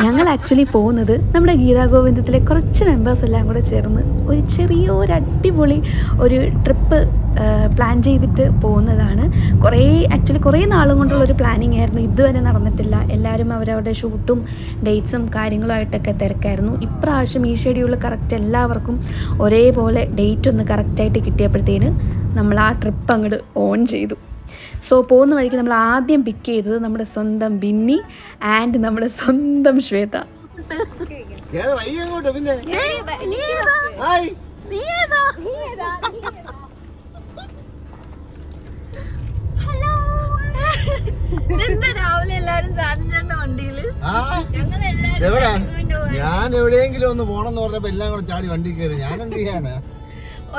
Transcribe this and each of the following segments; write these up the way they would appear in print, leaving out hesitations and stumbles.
ഞങ്ങൾ ആക്ച്വലി പോകുന്നത് നമ്മുടെ ഗീതാഗോവിന്ദത്തിലെ കുറച്ച് മെമ്പേഴ്സ് എല്ലാം കൂടെ ചേർന്ന് ഒരു ചെറിയൊരു അടിപൊളി ഒരു ട്രിപ്പ് പ്ലാൻ ചെയ്തിട്ട് പോകുന്നതാണ്. കുറേ നാളും കൊണ്ടുള്ളൊരു പ്ലാനിങ് ആയിരുന്നു. ഇതുവരെ നടന്നിട്ടില്ല. എല്ലാവരും അവരവരുടെ ഷൂട്ടും ഡേറ്റ്സും കാര്യങ്ങളുമായിട്ടൊക്കെ തിരക്കായിരുന്നു. ഇപ്രാവശ്യം ഈ ഷെഡ്യൂൾ കറക്റ്റ് എല്ലാവർക്കും ഒരേപോലെ ഡേറ്റ് ഒന്ന് കറക്റ്റായിട്ട് കിട്ടിയപ്പോഴത്തേന് നമ്മൾ ആ ട്രിപ്പ് അങ്ങോട്ട് ഓൺ ചെയ്തു. സോ പോകുന്ന വഴിക്ക് നമ്മൾ ആദ്യം പിക്ക് ചെയ്തത് നമ്മുടെ സ്വന്തം ബിന്നി ആൻഡ് നമ്മുടെ സ്വന്തം ശ്വേത. രാവിലെ എല്ലാരും സാധനം വണ്ടിയില് ഞാൻ എവിടെയെങ്കിലും ഒന്ന് പോണെന്ന് പറഞ്ഞപ്പോ എല്ലാം കൂടെ ചാടി വണ്ടി കയറി. ഞാൻ എന്ത് ചെയ്യാനാ?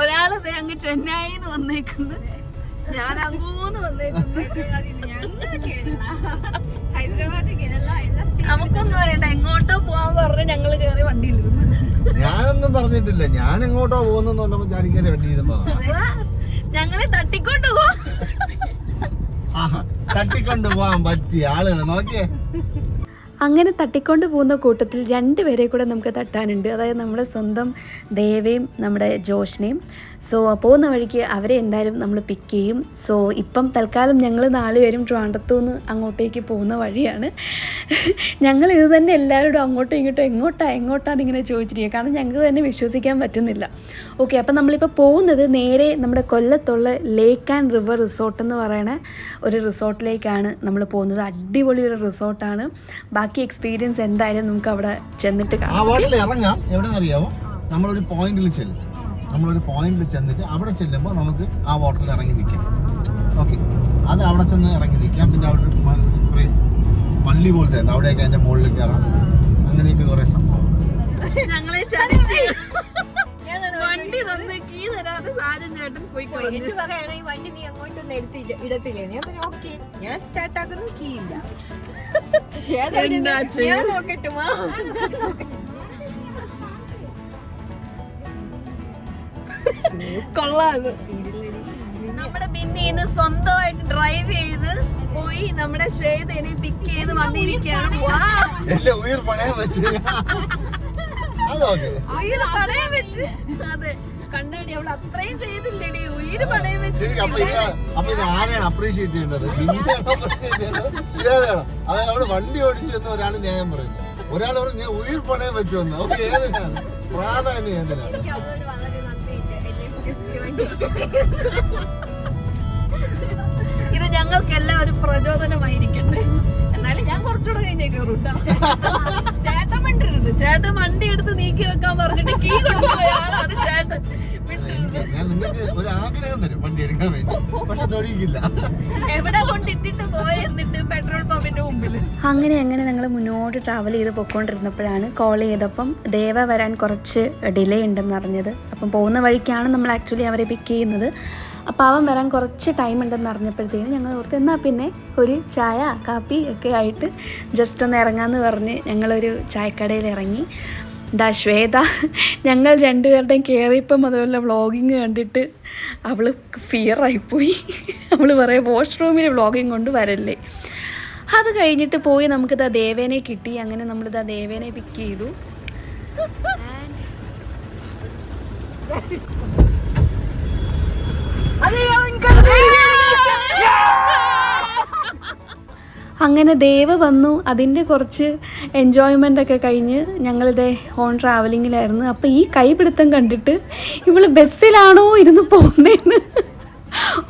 ഒരാള് അങ്ങ് ചെന്നൈന്ന് വന്നേക്കുന്നു, ഞാൻ അങ്ങോന്ന് വന്നേക്കുന്നു. നമുക്കൊന്നും പറയണ്ട, എങ്ങോട്ടോ പോവാൻ പറഞ്ഞ് ഞങ്ങള് കേറി വണ്ടിയിലിരുന്നു. ഞാനൊന്നും പറഞ്ഞിട്ടില്ല. ഞാൻ എങ്ങോട്ടോ പോകുന്നു പറഞ്ഞപ്പോ ചാടി കയറി വണ്ടിയിരുന്നോ? ഞങ്ങളെ തട്ടിക്കൊണ്ട് പോവാ. തട്ടിക്കൊണ്ട് പോവാൻ പറ്റിയ ആളുകൾ നോക്കിയേ. അങ്ങനെ തട്ടിക്കൊണ്ട് പോകുന്ന കൂട്ടത്തിൽ രണ്ടുപേരെ കൂടെ നമുക്ക് തട്ടാനുണ്ട്. അതായത് നമ്മുടെ സ്വന്തം ദേവയും നമ്മുടെ ജോഷിനെയും. സോ പോകുന്ന വഴിക്ക് അവരെ എന്തായാലും നമ്മൾ പിക്ക് ചെയ്യും. സോ ഇപ്പം തൽക്കാലം ഞങ്ങൾ 4 പേരും ട്രിവാൻഡ്രത്തു നിന്ന് അങ്ങോട്ടേക്ക് പോകുന്ന വഴിയാണ്. ഞങ്ങൾ ഇത് തന്നെ എല്ലാവരോടും അങ്ങോട്ടും ഇങ്ങോട്ടും എങ്ങോട്ടാന്ന് ഇങ്ങനെ ചോദിച്ചിരിക്കുക. കാരണം ഞങ്ങൾക്ക് തന്നെ വിശ്വസിക്കാൻ പറ്റുന്നില്ല. ഓക്കെ, അപ്പം നമ്മളിപ്പോൾ പോകുന്നത് നേരെ നമ്മുടെ കൊല്ലത്തുള്ള ലേക്ക് ആൻഡ് റിവർ റിസോർട്ട് എന്ന് പറയുന്ന ഒരു റിസോർട്ടിലേക്കാണ് നമ്മൾ പോകുന്നത്. അടിപൊളി ഒരു റിസോർട്ടാണ്. ബാക്കി എക്സ്പീരിയൻസ് എന്തായാലും നമുക്ക് അവിടെ ചെന്നിട്ട് കാണാം. ആ വാട്ടറിൽ ഇറങ്ങാം. എവിടെയെന്നറിയാമോ? നമ്മളൊരു പോയിന്റിൽ ചെല്ലും. ചെന്നിട്ട് അവിടെ ചെല്ലുമ്പോൾ നമുക്ക് ആ വാട്ടറിൽ ഇറങ്ങി നിൽക്കാം. ഓക്കെ, അത് അവിടെ ചെന്ന് ഇറങ്ങി നിൽക്കാം. പിന്നെ അവിടെ കുറേ പള്ളി പോലത്തെ ഉണ്ട്, അവിടെയൊക്കെ അതിൻ്റെ മുകളിൽ കയറാം. അങ്ങനെയൊക്കെ കുറേ സംഭവം. വണ്ടി നീ അങ്ങോട്ടൊന്നും ഇടത്തില്ലേ? ഞാൻ സ്റ്റാർട്ട് ആക്കുന്നു, കീ ഇല്ല. ഞാൻ നോക്കട്ടുമാ. കൊള്ളാത്. നമ്മുടെ ബിന്നിന്ന് സ്വന്തമായിട്ട് ഡ്രൈവ് ചെയ്ത് പോയി നമ്മുടെ ശ്വേതനെ പിക്ക് ചെയ്ത് വന്നിരിക്കുകയാണ്. ഉയർ പണയം വെച്ച്. അതെ, കണ്ടടി അവൾ അത്രയും ചെയ്തില്ലേടി, ഉയിര് പണയം വെച്ച്. അപ്പൊ ഇത് ആരെയാണ് അപ്രീഷിയേറ്റ് ചെയ്യേണ്ടത്? ശ്വേതയാണോ? അതായത് അവിടെ വണ്ടി ഓടിച്ചു എന്ന് ഒരാൾ ന്യായം പറയും, ഒരാൾ പറഞ്ഞു ഞാൻ ഉയിർ പണയം വെച്ചു വന്നു. ഓക്കെ, ഏതിനാണ് പ്രാധാന്യം? ഏതിനാണ്? ഇത് ഞങ്ങൾക്കെല്ലാം ഒരു പ്രചോദനമായിരിക്കട്ടെ. എന്നാലും ഞാൻ കുറച്ചുകൂടെ കഴിഞ്ഞേ കയറൂട്ടാ. ചേട്ടൻ മിണ്ടരുത്. ചേട്ടൻ വണ്ടി എടുത്ത് നീക്കി വെക്കാൻ പറഞ്ഞിട്ട് കീ കൊണ്ടുപോയാണ്. അത് ചേട്ടൻ ഞാൻ നിങ്ങൾക്ക് ഒരു ആഗ്രഹം തരും വണ്ടി എടുക്കാൻ വേണ്ടി, പക്ഷെ തൊടിയില്ല. എവിടെ കൊണ്ടിട്ടിട്ട് പോയെന്നിട്ട് പെട്രോൾ പമ്പിന്റെ മുമ്പിൽ. അങ്ങനെ ഞങ്ങൾ മുന്നോട്ട് ട്രാവൽ ചെയ്ത് പൊയ്ക്കൊണ്ടിരുന്നപ്പോഴാണ് കോൾ ചെയ്തപ്പം ദേവ വരാൻ കുറച്ച് ഡിലേ ഉണ്ടെന്ന് അറിഞ്ഞത്. അപ്പം പോകുന്ന വഴിക്കാണ് നമ്മൾ ആക്ച്വലി അവരെ പിക്ക് ചെയ്യുന്നത്. അപ്പോൾ അവൻ വരാൻ കുറച്ച് ടൈം ഉണ്ടെന്ന് അറിഞ്ഞപ്പോഴത്തേനും ഞങ്ങൾ ഓർത്ത് എന്നാൽ പിന്നെ ഒരു ചായ കാപ്പി ഒക്കെ ആയിട്ട് ജസ്റ്റ് ഒന്ന് ഇറങ്ങാമെന്ന് പറഞ്ഞ് ഞങ്ങളൊരു ചായക്കടയിൽ ഇറങ്ങി. ശ്വേത ഞങ്ങൾ രണ്ടുപേരുടെയും കയറിയപ്പം അതുപോലെ വ്ളോഗിങ് കണ്ടിട്ട് അവൾ ഫിയറായിപ്പോയി. അവൾ പറയും വാഷ്റൂമിൽ വ്ളോഗിങ് കൊണ്ട് വരല്ലേ. അത് കഴിഞ്ഞിട്ട് പോയി നമുക്കിതാ ദേവേനെ കിട്ടി. അങ്ങനെ നമ്മളിതാ ദേവേനെ പിക്ക് ചെയ്തു. അങ്ങനെ ദേവ വന്നു. അതിൻ്റെ കുറച്ച് എൻജോയ്മെൻ്റൊക്കെ കഴിഞ്ഞ് ഞങ്ങളിതേ ഹോൺ ട്രാവലിങ്ങിലായിരുന്നു. അപ്പോൾ ഈ കൈപിടുത്തം കണ്ടിട്ട് ഇവൾ ബസ്സിലാണോ ഇരുന്ന് പോകുന്നതെന്ന്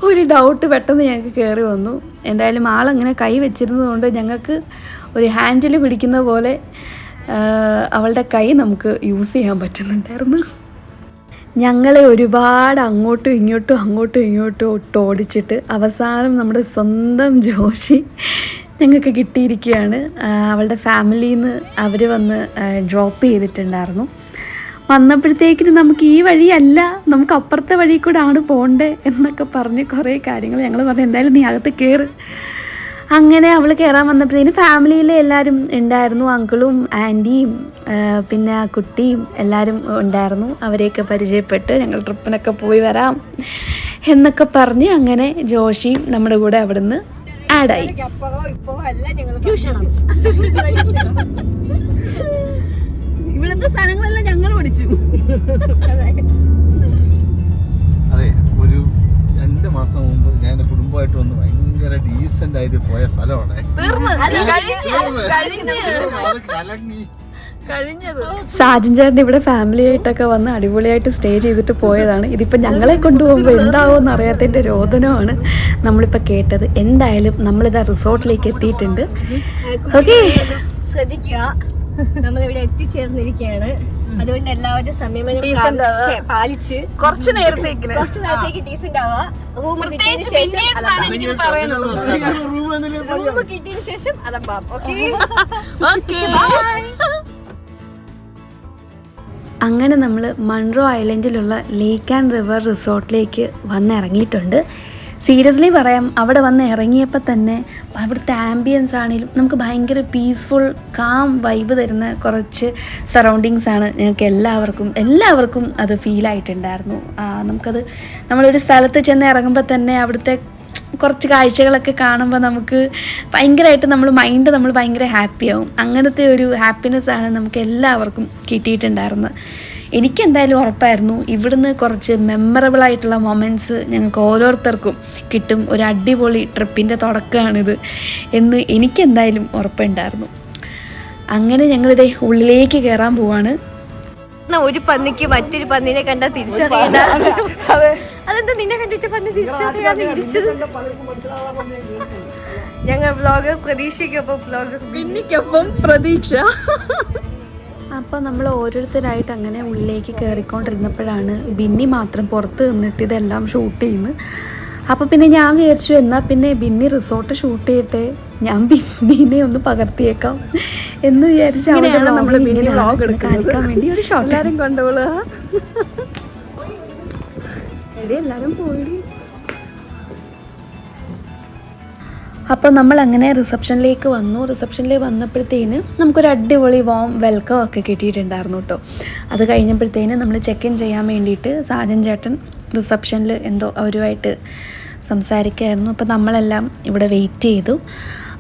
ഒരു ഡൗട്ട് പെട്ടെന്ന് ഞങ്ങൾക്ക് കയറി വന്നു. എന്തായാലും ആളങ്ങനെ കൈ വെച്ചിരുന്നതുകൊണ്ട് ഞങ്ങൾക്ക് ഒരു ഹാൻഡിൽ പിടിക്കുന്ന പോലെ അവളുടെ കൈ നമുക്ക് യൂസ് ചെയ്യാൻ പറ്റുന്നുണ്ടായിരുന്നു. ഞങ്ങളെ ഒരുപാട് അങ്ങോട്ടും ഇങ്ങോട്ടും ഓടിച്ചിട്ട് അവസാനം നമ്മുടെ സ്വന്തം ജോഷി ഞങ്ങൾക്ക് കിട്ടിയിരിക്കുകയാണ്. അവളുടെ ഫാമിലിയിൽ നിന്ന് അവർ വന്ന് ഡ്രോപ്പ് ചെയ്തിട്ടുണ്ടായിരുന്നു. വന്നപ്പോഴത്തേക്കിന് നമുക്ക് ഈ വഴിയല്ല, നമുക്ക് അപ്പുറത്തെ വഴി കൂടെ ആണ് പോകണ്ടേ എന്നൊക്കെ പറഞ്ഞ് കുറേ കാര്യങ്ങൾ ഞങ്ങൾ പറഞ്ഞു എന്തായാലും നീ അകത്ത് കയറ്. അങ്ങനെ അവൾ കയറാൻ വന്നപ്പോഴത്തേന് ഫാമിലിയിലെ എല്ലാവരും ഉണ്ടായിരുന്നു. അങ്കിളും ആൻറ്റിയും പിന്നെ ആ കുട്ടിയും എല്ലാവരും ഉണ്ടായിരുന്നു. അവരെയൊക്കെ പരിചയപ്പെട്ട് ഞങ്ങൾ ട്രിപ്പിനൊക്കെ പോയി വരാം എന്നൊക്കെ പറഞ്ഞ് അങ്ങനെ ജോഷിയും നമ്മുടെ കൂടെ അവിടുന്ന് ആഡായി. അവിടുത്തെ സ്ഥലങ്ങളെല്ലാം ഞങ്ങൾ പഠിച്ചു. അതെ, ഒരു 2 മാസം മുമ്പ് ഞാൻ എന്റെ കുടുംബമായിട്ട് വന്ന് ഭയങ്കര ഡീസന്റ് ആയിട്ട് പോയ സ്ഥലമാണ്. കലങ്ങി. സാജൻ ചേട്ടൻ ഇവിടെ ഫാമിലി ആയിട്ടൊക്കെ വന്ന് അടിപൊളിയായിട്ട് സ്റ്റേ ചെയ്തിട്ട് പോയതാണ്. ഇതിപ്പോൾ ഞങ്ങളെ കൊണ്ടുപോകുമ്പോൾ എന്താവുമെന്ന് അറിയാത്തതിൻ്റെ രോദനമാണ് നമ്മളിപ്പോൾ കേട്ടത്. എന്തായാലും നമ്മളിതാ റിസോർട്ടിലേക്ക് എത്തിയിട്ടുണ്ട്. ഓക്കെ, ശ്രദ്ധിക്കുക, നമ്മളിവിടെ എത്തിച്ചേർന്നിരിക്കുകയാണ്. അതുകൊണ്ട് എല്ലാവരും സംയമനം പാലിച്ച് കുറച്ച് നേരത്തേക്ക് ഡീസന്റ് ആവുക. റൂം കിട്ടിയതിന് ശേഷം അതപ്പാം. ഓക്കെ, അങ്ങനെ നമ്മൾ Munro ഐലൻഡിലുള്ള lake and river റിസോർട്ടിലേക്ക് വന്നിറങ്ങിയിട്ടുണ്ട്. Seriously പറയാം, അവിടെ വന്ന് ഇറങ്ങിയപ്പോൾ തന്നെ അവിടുത്തെ ആംബിയൻസ് ആണെങ്കിലും നമുക്ക് ഭയങ്കര പീസ്ഫുൾ കാം വൈബ് തരുന്ന കുറച്ച് സറൗണ്ടിങ്സ് ആണ് ഞങ്ങൾക്ക് എല്ലാവർക്കും അത് ഫീലായിട്ടുണ്ടായിരുന്നു. നമുക്കത് നമ്മളൊരു സ്ഥലത്ത് ചെന്ന് ഇറങ്ങുമ്പോൾ തന്നെ അവിടുത്തെ കുറച്ച് കാഴ്ചകളൊക്കെ കാണുമ്പോൾ നമുക്ക് ഭയങ്കരമായിട്ട് നമ്മൾ ഭയങ്കര ഹാപ്പിയാവും. അങ്ങനത്തെ ഒരു ഹാപ്പിനെസ്സാണ് നമുക്ക് എല്ലാവർക്കും കിട്ടിയിട്ടുണ്ടായിരുന്നത്. എനിക്കെന്തായാലും ഉറപ്പായിരുന്നു ഇവിടുന്ന് കുറച്ച് മെമ്മറബിൾ ആയിട്ടുള്ള മൊമെൻറ്റ്സ് ഞങ്ങൾക്ക് ഓരോരുത്തർക്കും കിട്ടും. ഒരു അടിപൊളി ട്രിപ്പിൻ്റെ തുടക്കമാണിത് എന്ന് എനിക്കെന്തായാലും ഉറപ്പുണ്ടായിരുന്നു. അങ്ങനെ ഞങ്ങളിതേ ഉള്ളിലേക്ക് കയറാൻ പോവാണ്. ഒരു പന്നിക്ക് മറ്റൊരു പന്നിനെ കണ്ടാൽ തിരിച്ചറിയണ്ട. അതെന്താ നിന്നെ കണ്ടിട്ട് പന്നി തിരിച്ചറിയാതെ ഇടിച്ചത്? ഞങ്ങൾ വ്ലോഗ് പ്രതീക്ഷയ്ക്കൊപ്പം പിന്നിക്കൊപ്പം പ്രതീക്ഷ. അപ്പോൾ നമ്മൾ ഓരോരുത്തരായിട്ട് അങ്ങനെ ഉള്ളിലേക്ക് കയറിക്കൊണ്ടിരുന്നപ്പോഴാണ് ബിന്നി മാത്രം പുറത്ത് നിന്നിട്ട് ഇതെല്ലാം ഷൂട്ട് ചെയ്യുന്നത്. അപ്പോൾ പിന്നെ ഞാൻ വിചാരിച്ചു എന്നാൽ പിന്നെ ബിന്നി റിസോർട്ട് ഷൂട്ട് ചെയ്തിട്ട് ഞാൻ ബിന്നിനെ ഒന്ന് പകർത്തിയേക്കാം എന്ന് വിചാരിച്ചു. കാണിക്കാൻ വേണ്ടി ഒരു ഷോട്ട് എല്ലാവരും കൊണ്ടുപോകുക. എല്ലാവരും പോയി. അപ്പോൾ നമ്മൾ അങ്ങനെ റിസപ്ഷനിലേക്ക് വന്നു. റിസപ്ഷനിൽ വന്നപ്പോഴത്തേന് നമുക്കൊരു അടിപൊളി വെൽക്കം ഒക്കെ കിട്ടിയിട്ടുണ്ടായിരുന്നു കേട്ടോ. അത് കഴിഞ്ഞപ്പോഴത്തേന് നമ്മൾ ചെക്ക് ഇൻ ചെയ്യാൻ വേണ്ടിയിട്ട് സാജൻ ചേട്ടൻ റിസപ്ഷനിൽ എന്തോ അവരുമായിട്ട് സംസാരിക്കുകയായിരുന്നു. അപ്പോൾ നമ്മളെല്ലാം ഇവിടെ വെയിറ്റ് ചെയ്തു.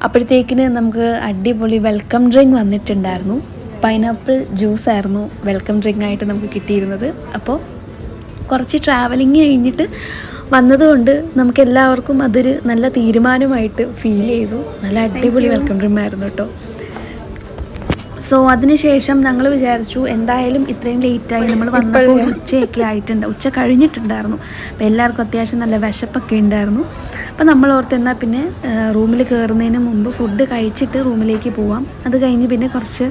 അപ്പോഴത്തേക്കിന് നമുക്ക് അടിപൊളി വെൽക്കം ഡ്രിങ്ക് വന്നിട്ടുണ്ടായിരുന്നു. പൈനാപ്പിൾ ജ്യൂസായിരുന്നു വെൽക്കം ഡ്രിങ്ക് ആയിട്ട് നമുക്ക് കിട്ടിയിരുന്നത്. അപ്പോൾ കുറച്ച് ട്രാവലിങ് കഴിഞ്ഞിട്ട് വന്നതുകൊണ്ട് നമുക്ക് എല്ലാവർക്കും അതൊരു നല്ല തീരുമാനമായിട്ട് ഫീൽ ചെയ്തു. നല്ല അടിപൊളി വെൽക്കം ഡ്രിങ്ക് ആയിരുന്നു കേട്ടോ. സോ അതിനുശേഷം ഞങ്ങൾ വിചാരിച്ചു എന്തായാലും ഇത്രയും ലേറ്റായി, നമ്മൾ വന്നപ്പോൾ ഒരു ഉച്ചയൊക്കെ ആയിട്ടുണ്ട്, ഉച്ച കഴിഞ്ഞിട്ടുണ്ടായിരുന്നു. അപ്പോൾ എല്ലാവർക്കും അത്യാവശ്യം നല്ല വിശപ്പൊക്കെ ഉണ്ടായിരുന്നു. അപ്പോൾ നമ്മൾ ഓർത്ത് എന്നാൽ പിന്നെ റൂമിൽ കയറുന്നതിന് മുമ്പ് ഫുഡ് കഴിച്ചിട്ട് റൂമിലേക്ക് പോവാം, അത് കഴിഞ്ഞ് പിന്നെ കുറച്ച്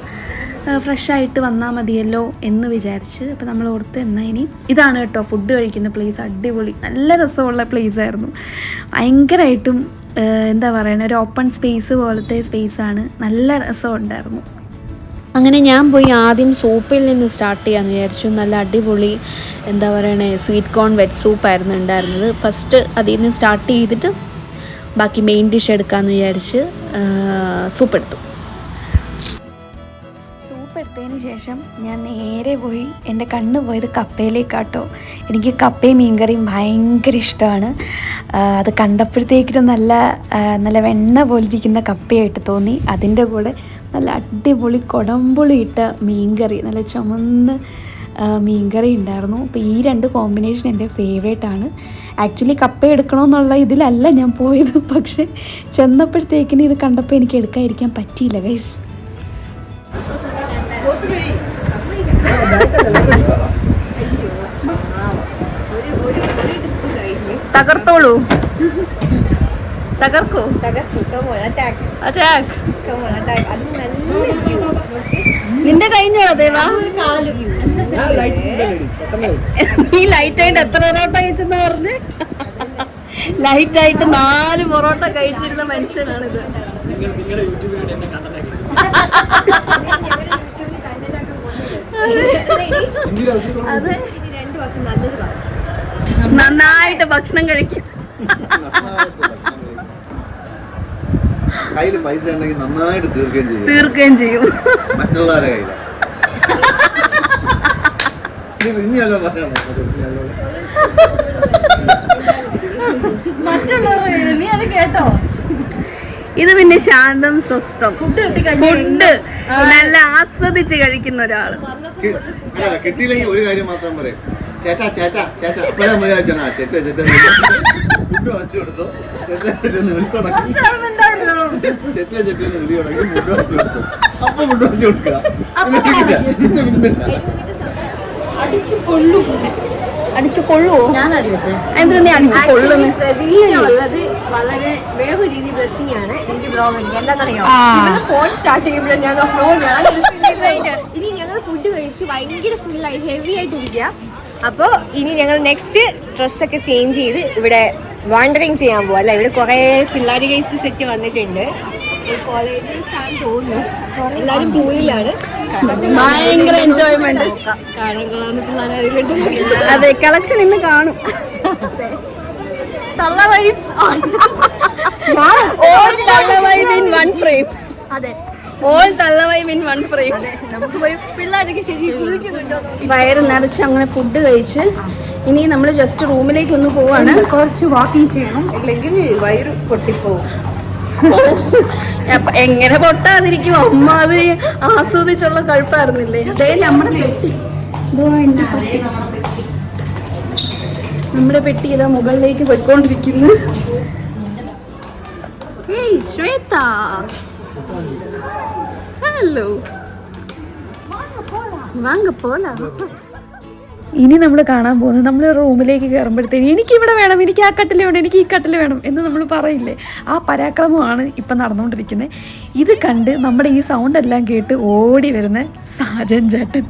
ഫ്രഷായിട്ട് വന്നാൽ മതിയല്ലോ എന്ന് വിചാരിച്ച്. അപ്പോൾ നമ്മൾ ഓർത്ത് എന്നാൽ ഇനി ഇതാണ് കേട്ടോ ഫുഡ് കഴിക്കുന്ന പ്ലേസ്. അടിപൊളി നല്ല രസമുള്ള പ്ലേസായിരുന്നു. ഭയങ്കരമായിട്ടും എന്താ പറയുക, ഒരു ഓപ്പൺ സ്പേസ് പോലത്തെ സ്പേസാണ്. നല്ല രസമുണ്ടായിരുന്നു. അങ്ങനെ ഞാൻ പോയി ആദ്യം സൂപ്പിൽ നിന്ന് സ്റ്റാർട്ട് ചെയ്യാമെന്ന് വിചാരിച്ചു. നല്ല അടിപൊളി എന്താ പറയണേ സ്വീറ്റ് കോൺ വെജ് സൂപ്പായിരുന്നു ഉണ്ടായിരുന്നത്. ഫസ്റ്റ് അതിൽ നിന്ന് സ്റ്റാർട്ട് ചെയ്തിട്ട് ബാക്കി മെയിൻ ഡിഷ് എടുക്കാമെന്ന് വിചാരിച്ച് സൂപ്പ് എടുത്തു. സൂപ്പ് എടുത്തതിന് ശേഷം ഞാൻ നേരെ പോയി എൻ്റെ കണ്ണ് പോയത് കപ്പയിലേക്കാട്ടോ. എനിക്ക് കപ്പയും മീൻകറിയും ഭയങ്കര ഇഷ്ടമാണ്. അത് കണ്ടപ്പോഴത്തേക്കിനും നല്ല വെണ്ണ പോലിരിക്കുന്ന കപ്പയായിട്ട് തോന്നി. അതിൻ്റെ കൂടെ നല്ല അടിപൊളി കൊടംപുളി ഇട്ട മീൻകറി, നല്ല ചുമന്ന് മീൻകറി ഉണ്ടായിരുന്നു. അപ്പോൾ ഈ രണ്ട് കോമ്പിനേഷൻ എൻ്റെ ഫേവറേറ്റാണ്. ആക്ച്വലി കപ്പ എടുക്കണമെന്നുള്ള ഇതിലല്ല ഞാൻ പോയത്, പക്ഷേ ചെന്നപ്പോഴത്തേക്കിന് ഇത് കണ്ടപ്പോൾ എനിക്ക് എടുക്കാതിരിക്കാൻ പറ്റിയില്ല ഗൈസ്. തകർത്തോളൂ, തകർക്കൂ, നിന്റെ കഴിഞ്ഞോളൂ ദേവാ. നീ ലൈറ്റായിട്ട് എത്ര പൊറോട്ട കഴിച്ചെന്ന് പറഞ്ഞ്? ലൈറ്റായിട്ട് 4 പൊറോട്ട കഴിച്ചിരുന്ന മനുഷ്യനാണിത്. അതെ, നന്നായിട്ട് ഭക്ഷണം കഴിക്കും. കയ്യിൽ പൈസ ഉണ്ടെങ്കിൽ നന്നായിട്ട് തീർക്കുകയും ചെയ്യും. മറ്റുള്ളവരെ കയ്യിൽ നീ അത് കേട്ടോ. ഇത് പിന്നെ ശാന്തം സ്വസ്ഥം. ഫുഡ് നല്ല ആസ്വദിച്ച് കഴിക്കുന്ന ഒരാള്. കിട്ടിയില്ലെങ്കിൽ ഒരു കാര്യം മാത്രം പറയും, ചേട്ടാ ചേട്ടാ ചേട്ടാ. അപ്പോഴാ നമ്മൾ വിചാരിച്ചാ ചേട്ടാ ചേട്ടാ ഫുഡ് വാങ്ങിച്ചു കൊടുത്തു. ചേട്ടാ ചേട്ടന്ന് വിളി തുടങ്ങി, ചേട്ടാ ചേട്ടന്ന് വിളി തുടങ്ങി. ഫുഡ് വാങ്ങിച്ചു കൊടുത്തു. അപ്പൊ ഫുഡ് വാങ്ങിച്ചു കൊടുക്കുക. അടിച്ചു കൊള്ളുവോ? ഞാൻ അറിയിച്ചേ എന്തിനാ അടിച്ചു കൊള്ളുന്നു? പ്രതീക്ഷ ഉള്ളത് വളരെ വേറൊരു രീതി ബ്ലെസ്സിംഗ് ആണ്. എനിക്ക് ബ്ലോഗ് ഉണ്ട് എന്താണെന്നറിയോ, ഫോൺ സ്റ്റാർട്ട് ചെയ്യുമ്പോഴേ ഞാൻ ഇനി ഞങ്ങൾ ഫുഡ് കഴിച്ചു ഭയങ്കര ഫുള്ളായി ഹെവി ആയിട്ടിരിക്കുക. അപ്പോൾ ഇനി ഞങ്ങൾ നെക്സ്റ്റ് ഡ്രസ്സൊക്കെ ചേഞ്ച് ചെയ്ത് ഇവിടെ വാണ്ടറിങ് ചെയ്യാൻ പോവാ. അല്ല, ഇവിടെ കുറെ പിള്ളേർ കേസ് സെറ്റ് വന്നിട്ടുണ്ട്. കോളേജിൽ തോന്നുന്നു എല്ലാരും പൂളിലാണ്. ഭയങ്കര എൻജോയ്മെന്റ്. കാണാൻ പിള്ളേർ അതിലുണ്ട്. അതെ, കളക്ഷൻ ഇന്ന് കാണും. തള്ള വൈബ്സ് ഓൾ തള്ള വൈബ് ഇൻ വൺ ഫ്രെയിം. അതെ, ഓൾ തള്ള വൈബ് ഇൻ വൺ ഫ്രെയിം. നമുക്ക് പോയി പിള്ളേരൊക്കെ ശരി കുളിക്കുന്നുണ്ടോ. വയറ് നിറച്ച് അങ്ങനെ ഫുഡ് കഴിച്ച് ഇനി നമ്മൾ ജസ്റ്റ് റൂമിലേക്ക് ഒന്ന് പോവാണ്. കുറച്ച് വാക്കിംഗ് ചെയ്യണം, ഇല്ലെങ്കിൽ വയറ് പൊട്ടിപ്പോവും. എങ്ങനെ പൊട്ടാതിരിക്കും? അമ്മാതിരി ആസ്വദിച്ചുള്ള കഴിപ്പായിരുന്നില്ലേ? അതേ നമ്മുടെ പെട്ടി, ഇതോ എന്റെ പെട്ടി, നമ്മുടെ പെട്ടി ഇതാ മുകളിലേക്ക് പോയിക്കൊണ്ടിരിക്കുന്നു. ഹേയ് ശ്വേത, ഹലോ, വാങ്ങ പോലാ. ഇനി നമ്മൾ കാണാൻ പോകുന്നത്, നമ്മൾ റൂമിലേക്ക് കയറുമ്പോഴത്തേക്കും എനിക്കിവിടെ വേണം, എനിക്ക് ആ കട്ടിൽ വേണം, എനിക്ക് ഈ കട്ടിൽ വേണം എന്ന് നമ്മൾ പറയില്ലേ, ആ പരാക്രമമാണ് ഇപ്പം നടന്നുകൊണ്ടിരിക്കുന്നത്. ഇത് കണ്ട് നമ്മുടെ ഈ സൗണ്ട് എല്ലാം കേട്ട് ഓടി വരുന്ന സാജൻ ചേട്ടൻ.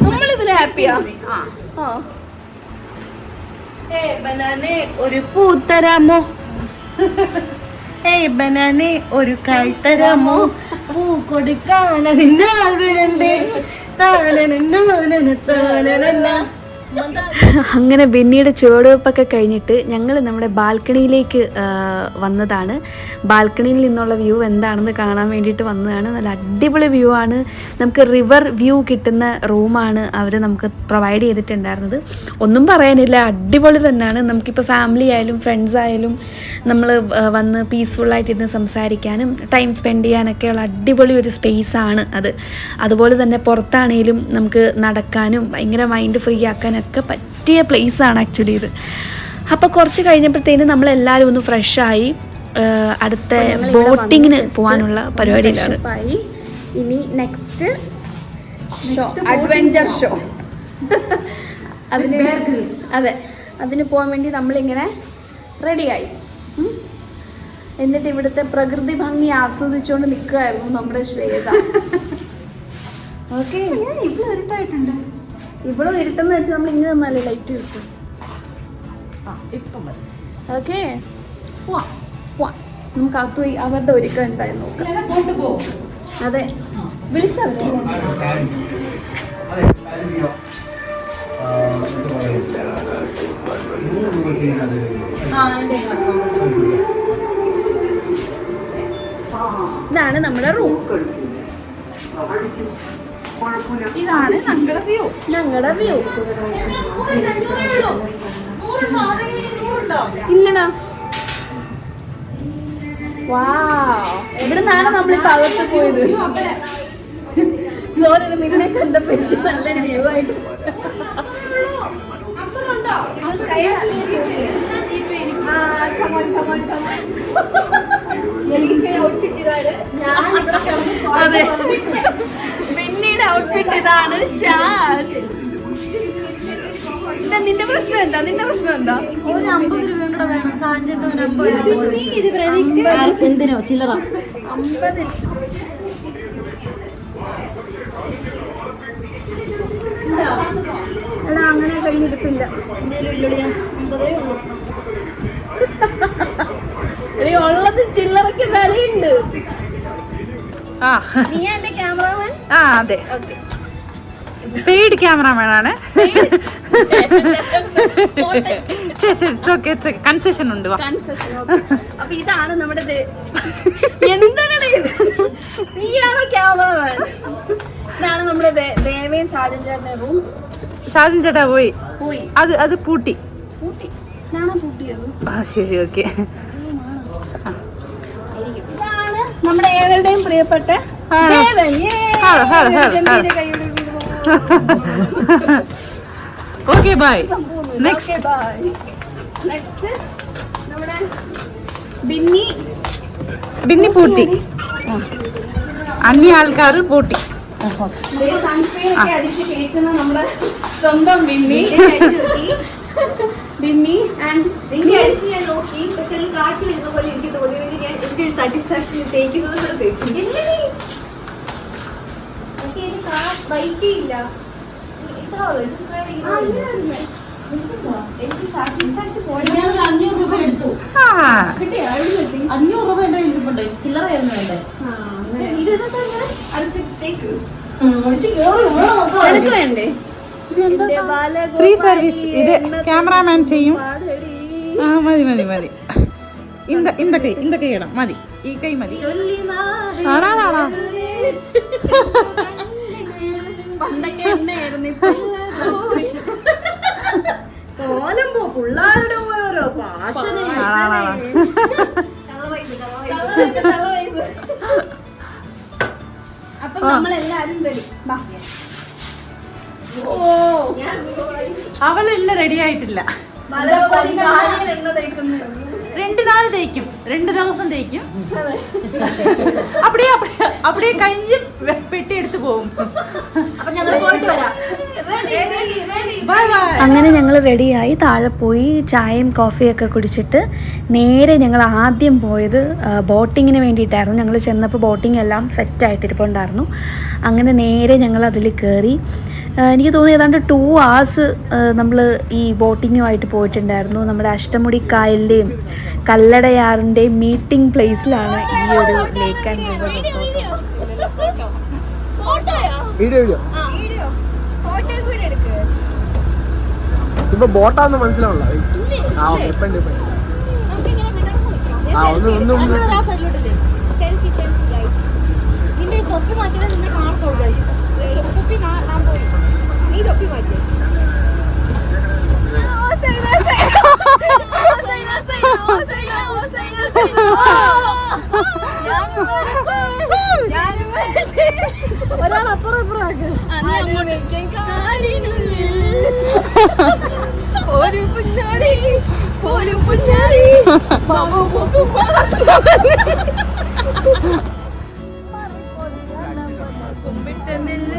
നമ്മളിതിൽ ഹാപ്പിയാ. ഒരു പൂ തരാമോ, ബനാനെ ഒരു കായ് തരാമോ, പൂ കൊടുക്കാൻ അതിൻ്റെ ആൾ വരണ്ടേ. അങ്ങനെ ബെന്നിയുടെ ചുവടുവെപ്പൊക്കെ കഴിഞ്ഞിട്ട് ഞങ്ങൾ നമ്മുടെ ബാൽക്കണിയിലേക്ക് വന്നതാണ്. ബാൽക്കണിയിൽ നിന്നുള്ള വ്യൂ എന്താണെന്ന് കാണാൻ വേണ്ടിയിട്ട് വന്നതാണ്. നല്ല അടിപൊളി വ്യൂ ആണ്. നമുക്ക് റിവർ വ്യൂ കിട്ടുന്ന റൂമാണ് അവർ നമുക്ക് പ്രൊവൈഡ് ചെയ്തിട്ടുണ്ടായിരുന്നത്. ഒന്നും പറയാനില്ല, അടിപൊളി തന്നെയാണ്. നമുക്കിപ്പോൾ ഫാമിലി ആയാലും ഫ്രണ്ട്സ് ആയാലും നമ്മൾ വന്ന് പീസ്ഫുള്ളായിട്ടിരുന്ന് സംസാരിക്കാനും ടൈം സ്പെൻഡ് ചെയ്യാനൊക്കെയുള്ള അടിപൊളി ഒരു സ്പേസാണ് അത്. അതുപോലെ തന്നെ പുറത്താണെങ്കിലും നമുക്ക് നടക്കാനും ഭയങ്കര മൈൻഡ് ഫ്രീ ആക്കാനും ഒക്കെ പറ്റിയ പ്ലേസാണ് ആക്ച്വലി ഇത്. അപ്പോൾ കുറച്ച് കഴിഞ്ഞപ്പോഴത്തേനും നമ്മളെല്ലാവരും ഒന്ന് ഫ്രഷായി അടുത്ത ബോട്ടിങ്ങിന് പോകാനുള്ള പരിപാടിയിലാണ്. ഇനി നെക്സ്റ്റ് ഷോ, അഡ്വെഞ്ചർ ഷോ. അതിന് അതെ, അതിന് പോകാൻ വേണ്ടി നമ്മളിങ്ങനെ റെഡിയായി. എന്നിട്ട് ഇവിടുത്തെ പ്രകൃതി ഭംഗി ആസ്വദിച്ചുകൊണ്ട് നിൽക്കുകയായിരുന്നു നമ്മുടെ ശ്വേത. ഓക്കെ, ഇവിടെ ഇരുട്ടായിട്ടുണ്ട്. ഇവിടെ ഇരുട്ടെന്ന് വെച്ചാൽ നമ്മൾ ഇങ്ങനെ നിന്നാലേ ലൈറ്റ് കിട്ടും. ഓക്കെ, നമുക്ക് അകത്ത് പോയി അവരുടെ ഒരുക്കം എന്തായാലും നോക്കാം. അതെ, വിളിച്ചാൽ ഇതാണ് നമ്മുടെ റൂം. ഇതാണ് ഞങ്ങളുടെ വ്യൂ. ഞങ്ങളുടെ വ്യൂ ഇല്ലടാ. വാവ്, ഇവിടെ നിന്നാണ് നമ്മളിപ്പോ അകത്ത് പോയത്. സോറി, നിന്നെ കണ്ടപ്പോ എനിക്ക് നല്ലൊരു വ്യൂ ആയിട്ട്. അതെ, പിന്നീട് ഔട്ട്ഫിറ്റ് ഇതാണ്. നിന്റെ പ്രശ്നം എന്താ? നിന്റെ പ്രശ്നം എന്താ? ഒരു 50 രൂപയും കൂടെ വേണം. എന്തിനോ ചില്ലറ 50. എടാ, അങ്ങനെ കഴിഞ്ഞിരിപ്പില്ല. എടീ, ഉള്ളത് ചില്ലറയ്ക്ക് വിലയുണ്ട്. നീ എന്റെ ക്യാമറമാൻ? അതെ, പെയ്ഡ് ക്യാമറമാൻ ആണ്. കൺസെഷൻ ഉണ്ട്. കൺസെഷൻ. അപ്പൊ ഇതാണ് നമ്മുടെ എന്താണ് നീയാണോ ക്യാമറമാൻ? ഇതാണ് നമ്മുടെ ദേവയും സാജൻ ചേട്ടന്റെ റൂം. സാജൻ ചേട്ടാ പോയി പോയി അത് പൂട്ടി. ഞാനാ പൂട്ടിയത്. ശരി, ഓക്കെ. ഇതാണ് നമ്മുടെ ഏവരുടെയും പ്രിയപ്പെട്ട ദേവൻ. Okay, by. നെക്സ്റ്റ് നമ്മുടെ ബിന്നി പൂട്ടി. അന്യ ആൾക്കാർ പൂട്ടി. സൺസ്ക്രീൻ ഒക്കെ അടിച്ച് കേൾക്കുന്ന നമ്മുടെ സ്വന്തം ബിന്നി ആൻഡ് ബിന്നി അടിച്ച് ഞാൻ നോക്കി. പക്ഷെ അത് കാറ്റ് വരുന്ന പോലെ എനിക്ക് തോന്നി. എനിക്ക് സാറ്റിസ്ഫാക്ഷൻ തേക്കുന്നത് തേച്ചു. പക്ഷെ എനിക്ക് വൈറ്റ് ഇല്ല. എനിക്ക് സാറ്റിസ്ഫാക്ഷൻ പോലെ 500 രൂപ എടുത്തു. കിട്ടിയോ? 500 രൂപ എന്റെ ഇരിപ്പുണ്ട്. ചില്ലറയായിരുന്നു വേണ്ടേ? ഇതൊക്കെ അടിച്ചിട്ടേക്ക് നിനക്ക് വേണ്ടേ? Free service. ഇത് ക്യാമറാമാൻ ചെയ്യും. മതി. ഇന്ത കൈ ഇടണം. മതി, ഈ കൈ മതി. ആണാ പണ്ടൊക്കെ എണ്ണയായിരുന്നു. ഇപ്പൊ കോലം പോ പിള്ളേരുടെ ഓരോരോ അപ്പൊ നമ്മളെല്ലാരും റെഡി. അവളെല്ലാം റെഡി ആയിട്ടില്ല. 2 നാൾ തേക്കും, 2 ദിവസം തേക്കും. അപ്പടിയെ കഴിഞ്ഞ് പെട്ടി എടുത്ത് പോകും. അപ്പൊ ഞങ്ങൾ പോയിട്ട് വരാം. അങ്ങനെ ഞങ്ങൾ റെഡിയായി താഴെ പോയി ചായയും കോഫിയൊക്കെ കുടിച്ചിട്ട് നേരെ ഞങ്ങൾ ആദ്യം പോയത് ബോട്ടിങ്ങിന് വേണ്ടിയിട്ടായിരുന്നു. ഞങ്ങൾ ചെന്നപ്പോൾ ബോട്ടിംഗ് എല്ലാം സെറ്റായിട്ടിരിപ്പുണ്ടായിരുന്നു. അങ്ങനെ നേരെ ഞങ്ങൾ അതിൽ കയറി. എനിക്ക് തോന്നി ഏതാണ്ട് 2 hours നമ്മൾ ഈ ബോട്ടിങ്ങുമായിട്ട് പോയിട്ടുണ്ടായിരുന്നു. നമ്മുടെ അഷ്ടമുടി കായലിൻ്റെയും കല്ലടയാറിൻ്റെയും മീറ്റിംഗ് പ്ലേസിലാണ് ഈ ഒരു ലേക്ക് ആൻഡ് റിവർ റിസോർട്ട്. ഇപ്പൊ ബോട്ടാന്ന് മനസ്സിലാവുള്ള നീ തൊപ്പി മാറ്റി. ഒരു പുന്നാരി കുമ്പിട്ട് നെല്ല്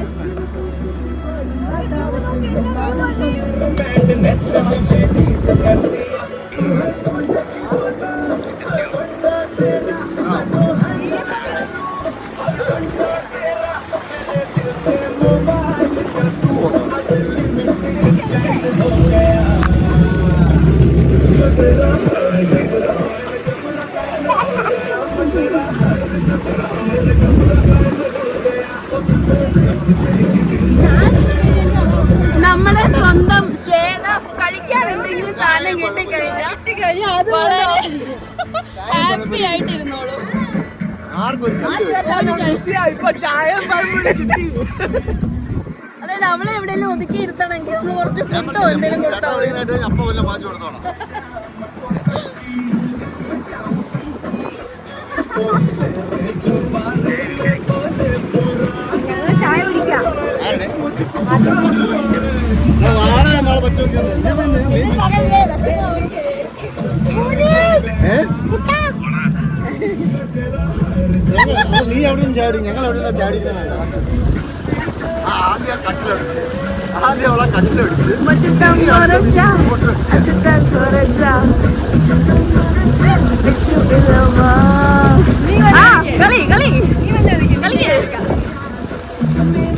നമ്മുടെ സ്വന്തം ശ്വേത കഴിക്കാൻ എന്തെങ്കിലും സാധനം കിട്ടിക്കഴിഞ്ഞാൽ വളരെ ഹാപ്പി ആയിട്ടിരുന്നോളൂ. അതായത് നമ്മളെ എവിടെയെങ്കിലും ഒതുക്കി ഇരുത്തണമെങ്കിൽ നമ്മൾ കുറച്ച് ഫുഡോ എന്തെങ്കിലും കൊടുത്താൽ ചായ കുടിക്കാം. നീ അവിടെ നിന്ന് ചാടി, ഞങ്ങൾ അവിടെ നിന്ന് ചാടിക്കാനാണ്. ആദ്യം കട്ടിലടിച്ച് അവളെ കട്ടിലടിച്ച്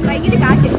ഭയങ്കര കാറ്റ്.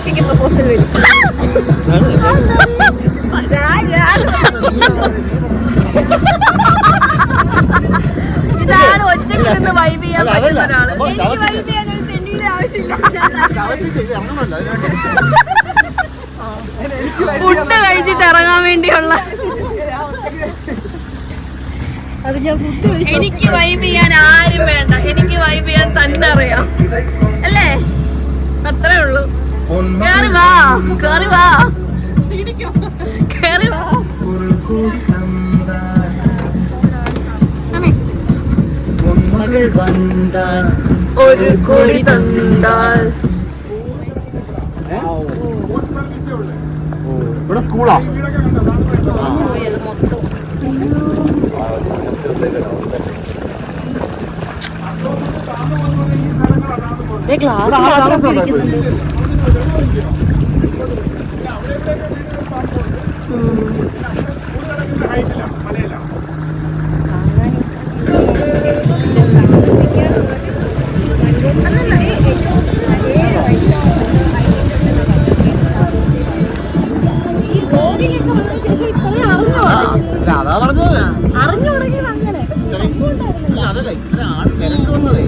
ആശയ്ക്ക് പ്രപ്പോസൽ വരും. ഇതാണ് ഒറ്റയ്ക്ക് നിന്ന് വൈബ് ചെയ്യാൻ പറ്റുന്ന ഒരാള്. എനിക്ക് വൈബ് ചെയ്യാൻ ഒരു തെന്നിയുടെ ആവശ്യമില്ല. ഫുഡ് കഴിച്ചിട്ട് ഇറങ്ങാൻ വേണ്ടിയുള്ള എനിക്ക് വൈബ് ചെയ്യാൻ ആരും വേണ്ട, എനിക്ക് വൈബ് ചെയ്യാൻ തന്നെ അറിയാം അല്ലേ? അത്രേ ഉള്ളൂ. കേറി വാ, കേറി വാ, കേറി വാ. ഒരു കോടി തന്താൽ ഇവിടെ സ്കൂളാ. അതാ പറഞ്ഞത്. അറിഞ്ഞു തുടങ്ങിയത് അങ്ങനെ. അതല്ല ഇത്ര ആൾ തിരക്ക് വന്നതേ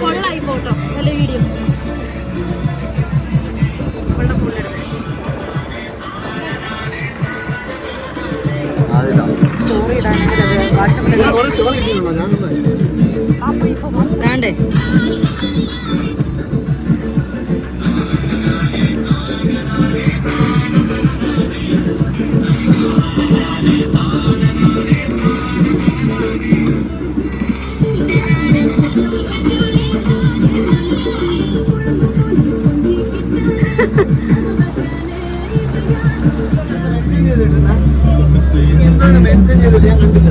കൊള്ളായി ഫോട്ടോ, നല്ല വീഡിയോ. സ്റ്റോറി ഇടാനായിട്ട് വേണ്ടേ? എന്താണ് മെൻഷൻ ചെയ്തത് ഞാൻ കണ്ടില്ല.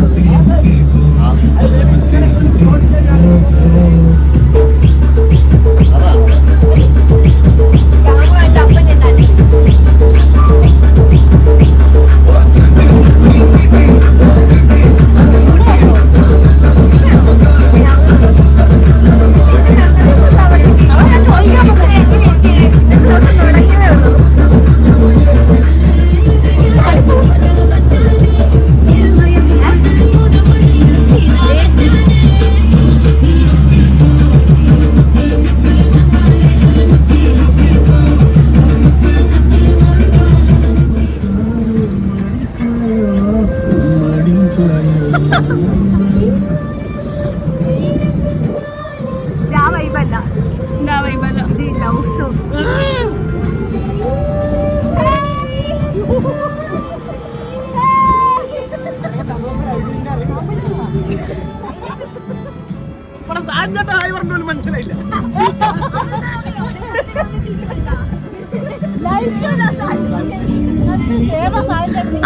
മനസ്സിലായില്ല.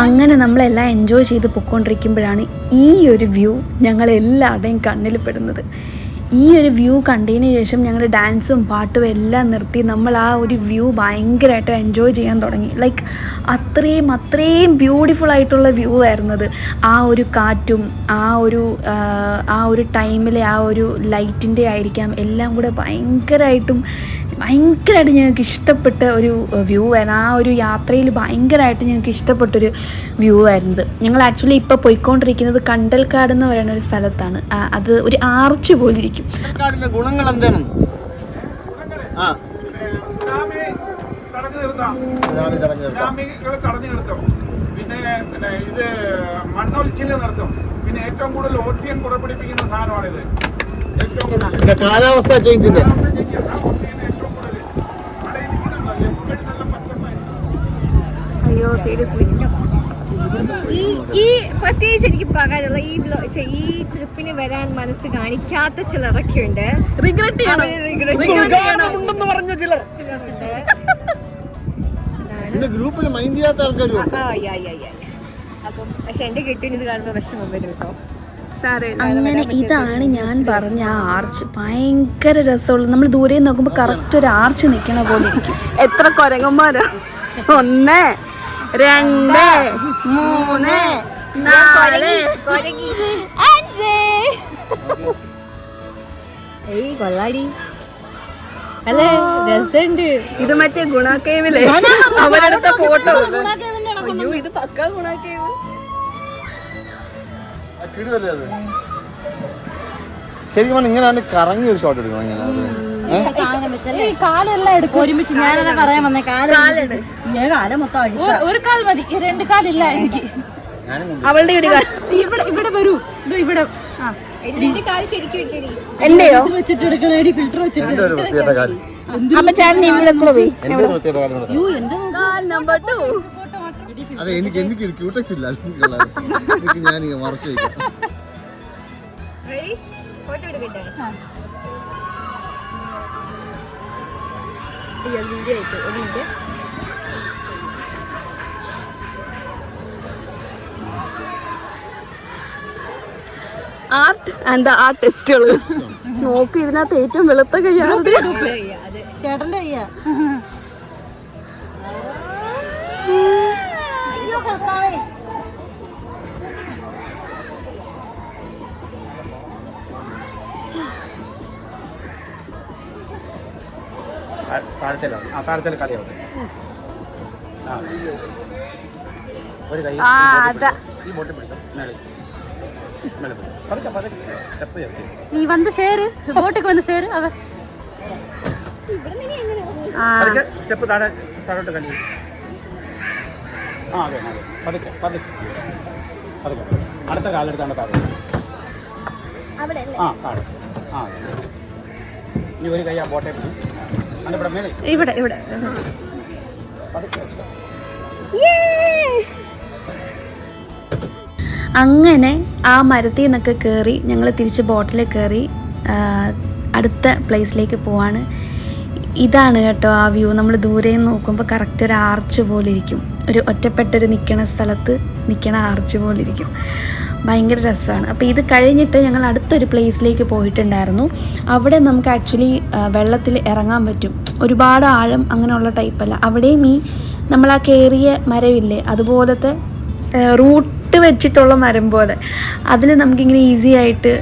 അങ്ങനെ നമ്മളെല്ലാം എൻജോയ് ചെയ്ത് പൊയ്ക്കൊണ്ടിരിക്കുമ്പോഴാണ് ഈ ഒരു വ്യൂ ഞങ്ങളെല്ലാവരുടെയും കണ്ണിൽ പെടുന്നത്. ഈ ഒരു വ്യൂ കണ്ടതിന് ശേഷം ഞങ്ങൾ ഡാൻസും പാട്ടും എല്ലാം നിർത്തി നമ്മൾ ആ ഒരു വ്യൂ ഭയങ്കരമായിട്ട് എൻജോയ് ചെയ്യാൻ തുടങ്ങി. ലൈക്ക് അത്രയും ബ്യൂട്ടിഫുൾ ആയിട്ടുള്ള വ്യൂ ആയിരുന്നത്. ആ ഒരു കാറ്റും ആ ഒരു ടൈമിലെ ആ ഒരു ലൈറ്റിൻ്റെ ആയിരിക്കാം എല്ലാം കൂടെ ഭയങ്കരമായിട്ട് ഞങ്ങൾക്ക് ഇഷ്ടപ്പെട്ട ഒരു വ്യൂ ആയിരുന്നു. ആ ഒരു യാത്രയിൽ ഭയങ്കരമായിട്ട് ഞങ്ങൾക്ക് ഇഷ്ടപ്പെട്ടൊരു വ്യൂ ആയിരുന്നത്. ഞങ്ങൾ ആക്ച്വലി ഇപ്പോൾ പോയിക്കൊണ്ടിരിക്കുന്നത് കണ്ടൽക്കാട് എന്ന് പറയുന്ന ഒരു സ്ഥലത്താണ്. അത് ഒരു ആർച്ച് പോലെ ഇരിക്കും. ഗുണങ്ങൾ എന്താണ്? തടഞ്ഞു നിർത്തും. പിന്നെ ഇത് മണ്ണൊലിച്ചില് നിർത്തും. പിന്നെ ഏറ്റവും കൂടുതൽ ഓക്സിജൻ പുറപ്പെടുവിപ്പിക്കുന്ന സാധനമാണിത്. ഏറ്റവും കൂടുതൽ കാലാവസ്ഥ ചേഞ്ചിന്റെ അയ്യോ സീരിയസ്ലി ഈ പ്രത്യേകിച്ച് എനിക്ക് പറയാനുള്ള ഈ ട്രിപ്പിന് വരാൻ മനസ്സ് കാണിക്കാത്ത ചിലരൊക്കെ ഉണ്ട്. ചിലരുണ്ട് ഗ്രൂപ്പിൽ മൈൻഡ് ചെയ്യാത്ത ആൾക്കാരും അപ്പം പക്ഷെ എന്റെ കെട്ടിന് ഇത് കാണുമ്പോൾ വിഷമം വരും കേട്ടോ. അങ്ങനെ ഇതാണ് ഞാൻ പറഞ്ഞ ആ ആർച്ച്. ഭയങ്കര രസമുള്ള, നമ്മൾ ദൂരെ നോക്കുമ്പോൾ കറക്റ്റ് ഒരു ആർച്ച് നിൽക്കണ പോലെ ഇരിക്കും. എത്ര കുരങ്ങന്മാരാ! 1 2 3 4 5. ഏയ് കൊള്ളാടി അല്ലേ? രസമുണ്ട്. ഇത് മറ്റേ ഗുണാക്കേവിലെ അവരെടുത്ത ഫോട്ടോ. അയ്യോ ഇത് പക്കാ ഗുണാക്കേവ്. ശരിക്കും പറഞ്ഞാൽ ഇങ്ങനെ കറങ്ങി ഒരു ഷോട്ട് എടുക്കണം ഇങ്ങനെ കാലെല്ലാം എടുക്കും ഒരുമിച്ച്. ഞാനതാ പറയാൻ വന്നേ, കാല് മൊത്തം ഒരു കാൽ മതി, 2 കാലില്ല എനിക്ക്. അവളുടെ ഒരു ഇവിടെ വരൂ, ഇവിടെ കാല് ശരിക്കും വെക്കണി. എന്റെയോ വെച്ചിട്ട് എടുക്കണേടി, ഫിൽറ്റർ വെച്ചിട്ട്. അപ്പൊ ചേട്ടൻ ഇവിടെ പോയി. അതെ എനിക്ക് ക്യൂടെക്സ് ഇല്ല, ഞാൻ മറച്ചു വയ്ക്കാം. ഫോട്ടോ എടുക്കട്ടെ. ആർട്ട് ആൻഡ് ദ ആർട്ടിസ്റ്റുകൾ നോക്കൂ. ഇതിനകത്ത് ഏറ്റവും വെളുത്ത കൈയാണ് ചേട്ടന്റെ കയ്യാ. താഴത്തെ കഥയാവട്ടെ. ഒരു കൈ ഈ ബോട്ടിൽ പിടിക്കാം. நீ வந்து சேரு, போட்டுக்கு வந்து சேரு. அவ സ്റ്റെപ്പ് താഴോട്ട് കളി. അതെ പതുക്കെ പതുക്കെ പതുക്കെ. അടുത്ത കാലെടുത്താണ് താഴെ. താഴെ. ഇനി ഒരു കൈ ആ ബോട്ടെ ഇവിടെ മേലെ ഇവിടെ പതുക്കെ. അങ്ങനെ ആ മരത്തിൽ നിന്നൊക്കെ കയറി ഞങ്ങൾ തിരിച്ച് ബോട്ടിൽ കയറി അടുത്ത പ്ലേസിലേക്ക് പോവാണ്. ഇതാണ് കേട്ടോ ആ വ്യൂ. നമ്മൾ ദൂരെ നിന്ന് നോക്കുമ്പോൾ കറക്റ്റ് ഒരു ആർച്ച് പോലെ ഇരിക്കും, ഒരു ഒറ്റപ്പെട്ടൊരു നിൽക്കണ സ്ഥലത്ത് നിൽക്കണ ആർച്ച് പോലെ ഇരിക്കും. ഭയങ്കര രസമാണ്. അപ്പോൾ ഇത് കഴിഞ്ഞിട്ട് ഞങ്ങൾ അടുത്തൊരു പ്ലേസിലേക്ക് പോയിട്ടുണ്ടായിരുന്നു. അവിടെ നമുക്ക് ആക്ച്വലി വെള്ളത്തിൽ ഇറങ്ങാൻ പറ്റും. ഒരുപാട് ആഴം അങ്ങനെയുള്ള ടൈപ്പല്ല. അവിടെയും ഈ നമ്മൾ ആ കയറിയ മരമില്ലേ, അതുപോലത്തെ റൂട്ട് വെച്ചിട്ടുള്ള മരം പോലെ, അതിൽ നമുക്കിങ്ങനെ ഈസി ആയിട്ട്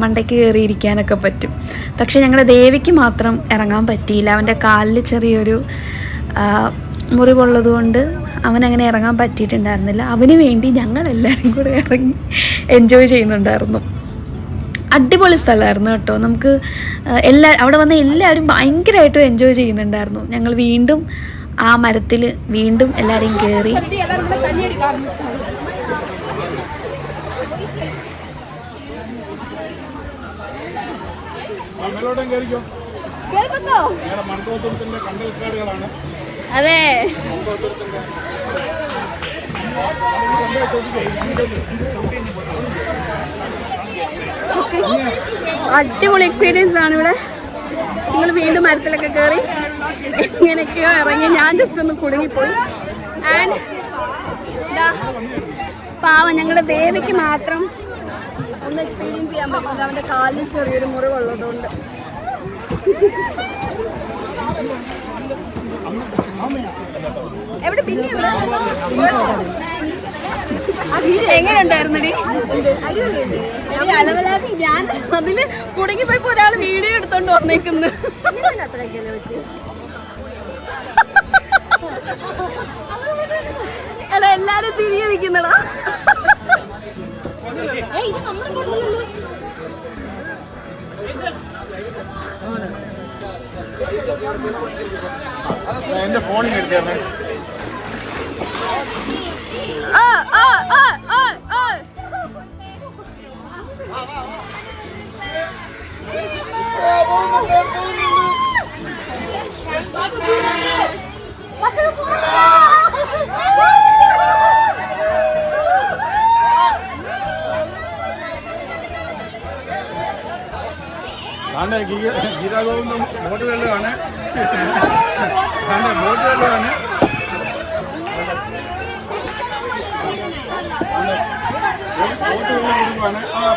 മണ്ടയ്ക്ക് കയറിയിരിക്കാനൊക്കെ പറ്റും. പക്ഷേ ഞങ്ങളുടെ ദേവിക്ക് മാത്രം ഇറങ്ങാൻ പറ്റിയില്ല. അവൻ്റെ കാലിൽ ചെറിയൊരു മുറിവുള്ളത് കൊണ്ട് അവനങ്ങനെ ഇറങ്ങാൻ പറ്റിയിട്ടുണ്ടായിരുന്നില്ല. അവന് വേണ്ടി ഞങ്ങളെല്ലാവരും കൂടെ ഇറങ്ങി എൻജോയ് ചെയ്യുന്നുണ്ടായിരുന്നു. അടിപൊളി സ്ഥലമായിരുന്നു കേട്ടോ. നമുക്ക് അവിടെ വന്ന എല്ലാവരും ഭയങ്കരമായിട്ടും എൻജോയ് ചെയ്യുന്നുണ്ടായിരുന്നു. ഞങ്ങൾ വീണ്ടും ആ മരത്തിൽ വീണ്ടും എല്ലാവരെയും കയറി. അതെ അടിപൊളി എക്സ്പീരിയൻസ് ആണ് ഇവിടെ. നിങ്ങൾ വീണ്ടും മരത്തിലൊക്കെ കയറി എങ്ങനെയൊക്കെയോ ഇറങ്ങി. ഞാൻ ജസ്റ്റ് ഒന്ന് കുടുങ്ങിപ്പോയി. ആൻഡ് പാവം ഞങ്ങളുടെ ദേവിക്ക് മാത്രം ഒന്നും എക്സ്പീരിയൻസ് ചെയ്യാൻ പറ്റില്ല. അവൻ്റെ കാലിൽ ചെറിയൊരു മുറിവുള്ളതുകൊണ്ട്. എവിടെ പിന്നെ എങ്ങനെയുണ്ടായിരുന്നു? ഞാൻ അതില് കുടുങ്ങിപ്പോയപ്പോ ഒരാൾ വീഡിയോ എടുത്തോണ്ട് വന്നേക്കുന്നു. എടാ എല്ലാരും തിരികെ നിൽക്കുന്നടാ. എന്റെ ഫോണിൽ എടുത്തേ. ഗീതാഗോവിന്ദം ബോട്ട് തള്ളുകയാണ്. ബോട്ട് തള്ളുകയാണ്.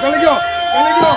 കളിക്കോ കളിക്കോ.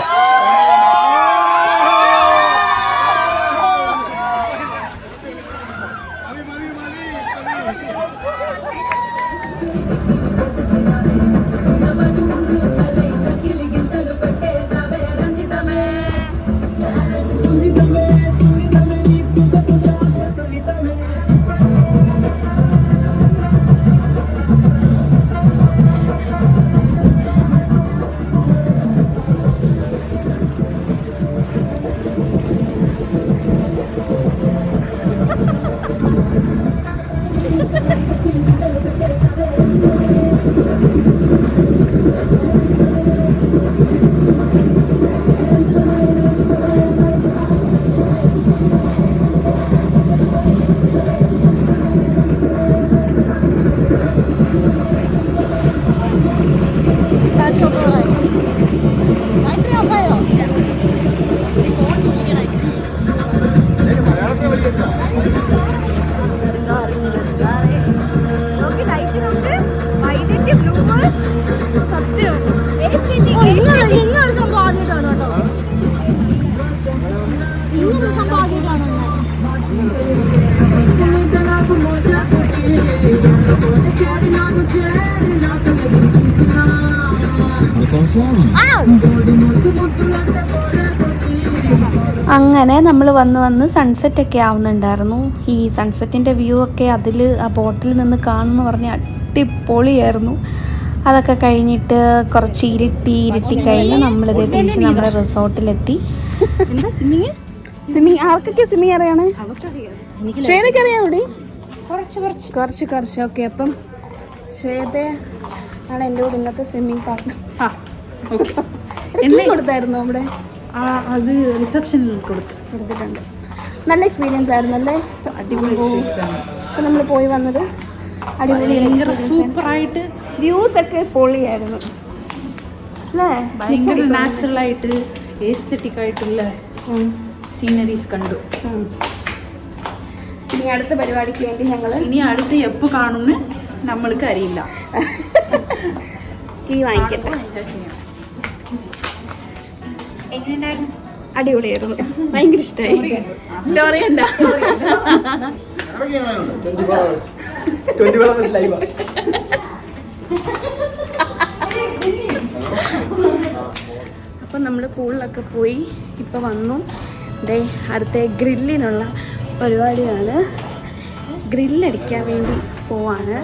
അങ്ങനെ നമ്മൾ വന്ന് സൺസെറ്റ് ഒക്കെ ആവുന്നുണ്ടായിരുന്നു. ഈ സൺസെറ്റിൻ്റെ വ്യൂ ഒക്കെ അതിൽ ആ ബോട്ടിൽ നിന്ന് കാണുമെന്ന് പറഞ്ഞാൽ അടിപൊളിയായിരുന്നു. അതൊക്കെ കഴിഞ്ഞിട്ട് കുറച്ച് ഇരുട്ടി കഴിഞ്ഞ് നമ്മളിത് തിരിച്ച് നമ്മുടെ റിസോർട്ടിലെത്തി. സ്വിമ്മിങ് ആർക്കൊക്കെ സ്വിമ്മിങ് അറിയാണ്? ശ്വേതയ്ക്ക് അറിയാം ഇവിടെ കുറച്ച് ഓക്കെ. അപ്പം ശ്വേത ആണ് എൻ്റെ കൂടെ ഇന്നത്തെ സ്വിമ്മിങ് പാർട്ട്ണർ. കൊടുത്തായിരുന്നു അവിടെ? അത് റിസപ്ഷനിൽ കൊടുത്തിട്ടുണ്ട്. നല്ല എക്സ്പീരിയൻസ് ആയിരുന്നു അല്ലേ? അപ്പം നമ്മൾ പോയി വന്നത് അടിപൊളി സൂപ്പറായിട്ട് വ്യൂസ് ഒക്കെ പൊളിയായിരുന്നു അല്ലേ? ഭയങ്കര നാച്ചുറലായിട്ട് എസ്തെറ്റിക് ആയിട്ടുള്ള സീനറീസ് കണ്ടു. ഇനി അടുത്ത പരിപാടിക്ക് വേണ്ടി ഞങ്ങൾ ഇനി അടുത്ത് എപ്പോൾ കാണുമെന്ന് നമ്മൾക്ക് അറിയില്ല. കീ വാങ്ങിക്കട്ടെ. എങ്ങനെയുണ്ടായിരുന്നു? അടിപൊളിയായിരുന്നു, ഭയങ്കര ഇഷ്ടമായി. സ്റ്റോറി ഉണ്ടോ? അപ്പം നമ്മൾ പൂളിലൊക്കെ പോയി ഇപ്പം വന്നു. ദേ അടുത്ത ഗ്രില്ലിനുള്ള പരിപാടിയാണ്. ഗ്രില്ലടിക്കാൻ വേണ്ടി പോവാണ്.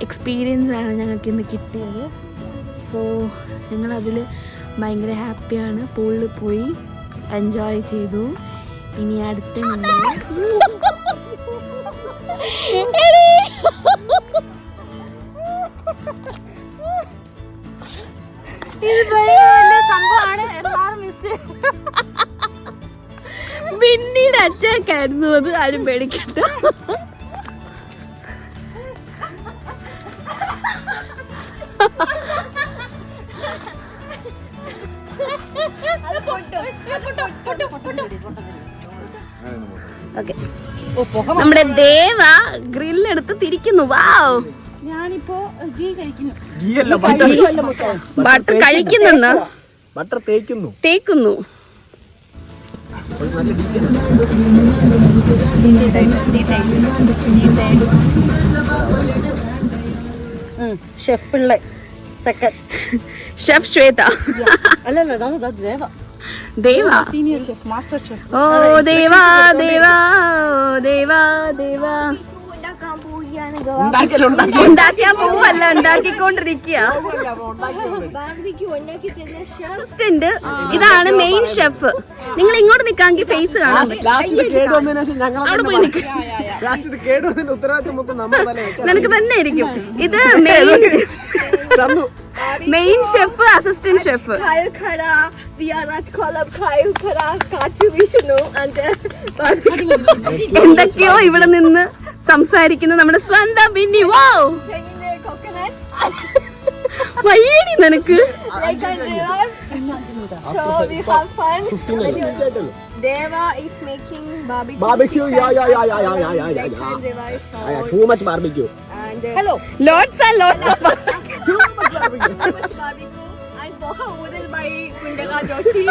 എക്സ്പീരിയൻസ് ആണ് ഞങ്ങൾക്ക് ഇന്ന് കിട്ടിയത്. സോ ഞങ്ങളതിൽ ഭയങ്കര ഹാപ്പിയാണ്. പൂളിൽ പോയി എൻജോയ് ചെയ്തു. ഇനി അടുത്ത ഞങ്ങൾ പിന്നീട് അറ്റാക്ക് ആയിരുന്നു. അത് ആരും പേടിക്കണ്ട. നമ്മുടെ ദേവ ഗ്രില്ലെടുത്ത് തിരിക്കുന്നു. വാവ്, ഞാനിപ്പോ ഗീ കഴിക്കുന്നു. ബട്ടർ കഴിക്കുന്നെന്ന് ബട്ടർ തേക്കുന്നു. ഷെഫ് പിള്ളേ സെക്കൻഡ്. ഷെഫ് ശ്വേത. അല്ലല്ല Deva senior chef, master chef. ഓ ദേവാ ദേവാ ദേവാ ദേവാ. ഉണ്ടാക്കാൻ പോവല്ല, ഉണ്ടാക്കിക്കൊണ്ടിരിക്കുക. അസിസ്റ്റന്റ് ഇതാണ് മെയിൻ ഷെഫ്. നിങ്ങൾ ഇങ്ങോട്ട് നിൽക്കാമെങ്കിൽ ഫേസ് കാണാൻ പറ്റും. അവിടെ പോയി നിൽക്കും, നിനക്ക് തന്നെ ആയിരിക്കും. ഇത് മെയിൻ ഷെഫ്, അസിസ്റ്റന്റ് ഷെഫ്. എന്തൊക്കെയോ ഇവിടെ നിന്ന് സംസാരിക്കുന്ന നമ്മുടെ സ്വന്തം ബിന്നി. വോ വയ്യേടി നിനക്ക്. Deva is making barbecue. Barbecue, too much barbecue. And hello, lots and lots of too much barbecue. And for her ordered by Kundala Joshi.